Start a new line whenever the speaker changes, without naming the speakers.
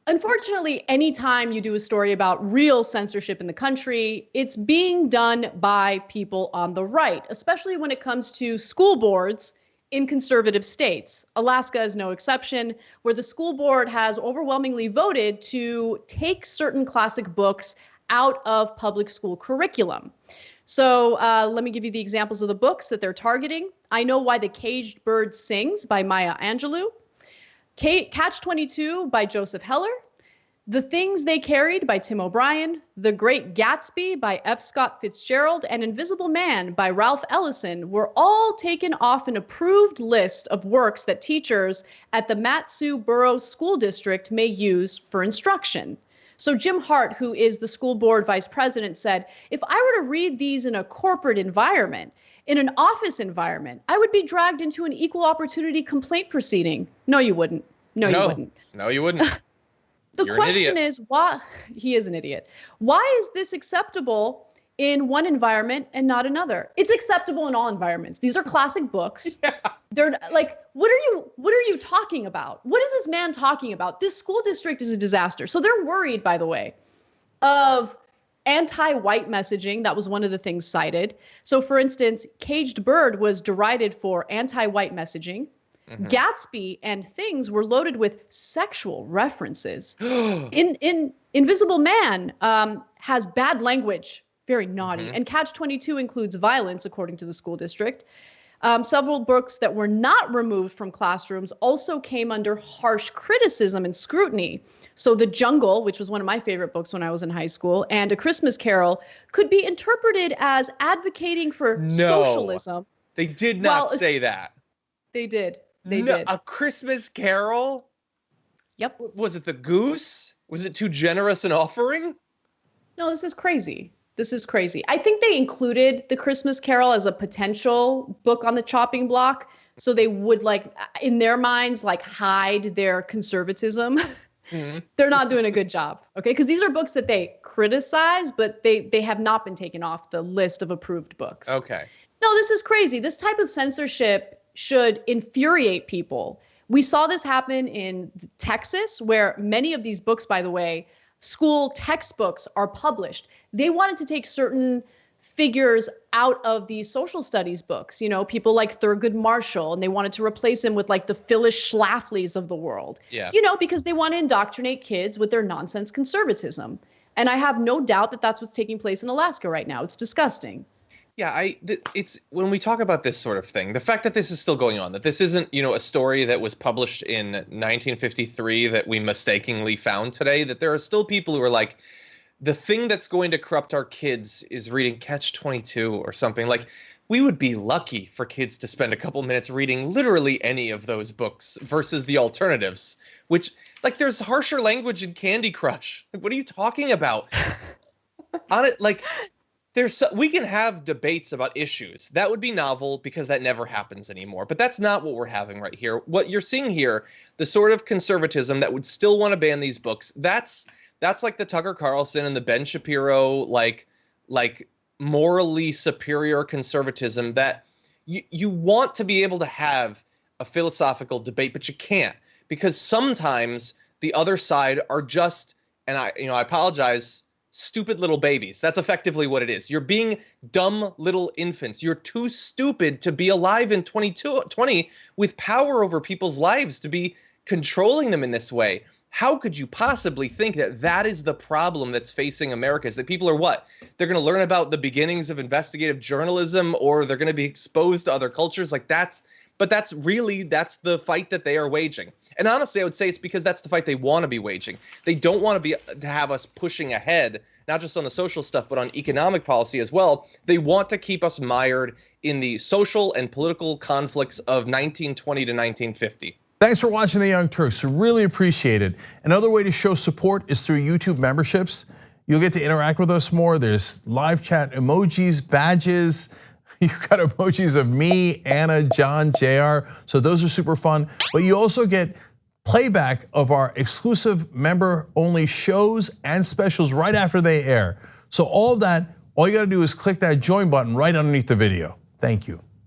Unfortunately, anytime you do a story about real censorship in the country, it's being done by people on the right, especially when it comes to school boards in conservative states. Alaska is no exception, where the school board has overwhelmingly voted to take certain classic books out of public school curriculum. So let me give you the examples of the books that they're targeting. I Know Why the Caged Bird Sings by Maya Angelou. Catch-22 by Joseph Heller, The Things They Carried by Tim O'Brien, The Great Gatsby by F. Scott Fitzgerald, and Invisible Man by Ralph Ellison were all taken off an approved list of works that teachers at the Mat-Su Borough School District may use for instruction. So Jim Hart, who is the school board vice president, said, if I were to read these in a corporate environment, in an office environment, I would be dragged into an equal opportunity complaint proceeding. No, you wouldn't. No, you wouldn't.
No, you wouldn't.
The question is, why? He is an idiot. Why is this acceptable in one environment and not another? It's acceptable in all environments. These are classic books. Yeah. They're like, what are you talking about? What is this man talking about? This school district is a disaster. So they're worried, by the way, of anti-white messaging. That was one of the things cited. So for instance, Caged Bird was derided for anti-white messaging. Mm-hmm. Gatsby and Things were loaded with sexual references. in Invisible Man has bad language, very naughty. Mm-hmm. And Catch-22 includes violence, according to the school district. Several books that were not removed from classrooms also came under harsh criticism and scrutiny. So The Jungle, which was one of my favorite books when I was in high school, and A Christmas Carol could be interpreted as advocating for socialism.
They did not say that.
They did. They did.
A Christmas Carol?
Yep.
Was it the goose? Was it too generous an offering?
No, this is crazy. This is crazy. I think they included The Christmas Carol as a potential book on the chopping block. So they would, like, in their minds, like, hide their conservatism. Mm-hmm. They're not doing a good job, okay? Because these are books that they criticize, but they have not been taken off the list of approved books.
Okay.
No, this is crazy. This type of censorship should infuriate people. We saw this happen in Texas, where many of these books, by the way, school textbooks are published. They wanted to take certain figures out of these social studies books, you know, people like Thurgood Marshall, and they wanted to replace him with like the Phyllis Schlaflys of the world, you know, because they want to indoctrinate kids with their nonsense conservatism. And I have no doubt that that's what's taking place in Alaska right now. It's disgusting.
Yeah, it's when we talk about this sort of thing, the fact that this is still going on, that this isn't, you know, a story that was published in 1953 that we mistakenly found today, that there are still people who are like, the thing that's going to corrupt our kids is reading Catch-22 or something. Like, we would be lucky for kids to spend a couple minutes reading literally any of those books versus the alternatives, which, like, there's harsher language in Candy Crush. Like, what are you talking about? On it, like... we can have debates about issues. That would be novel because that never happens anymore. But that's not what we're having right here. What you're seeing here, the sort of conservatism that would still want to ban these books, that's like the Tucker Carlson and the Ben Shapiro, like morally superior conservatism that you want to be able to have a philosophical debate, but you can't, because sometimes the other side are just, and I apologize, stupid little babies. That's effectively what it is. You're being dumb little infants. You're too stupid to be alive in 2020 with power over people's lives, to be controlling them in this way. How could you possibly think that that is the problem that's facing America? Is that people are what? They're going to learn about the beginnings of investigative journalism, or they're going to be exposed to other cultures. Like that's the fight that they are waging. And honestly, I would say it's because that's the fight they want to be waging. They don't want to have us pushing ahead, not just on the social stuff, but on economic policy as well. They want to keep us mired in the social and political conflicts of 1920 to 1950.
Thanks for watching The Young Turks. We really appreciate it. Another way to show support is through YouTube memberships. You'll get to interact with us more. There's live chat emojis, badges. You've got emojis of me, Anna, John, JR. So those are super fun. But you also get playback of our exclusive member-only shows and specials right after they air. So all of that, all you gotta do is click that join button right underneath the video. Thank you.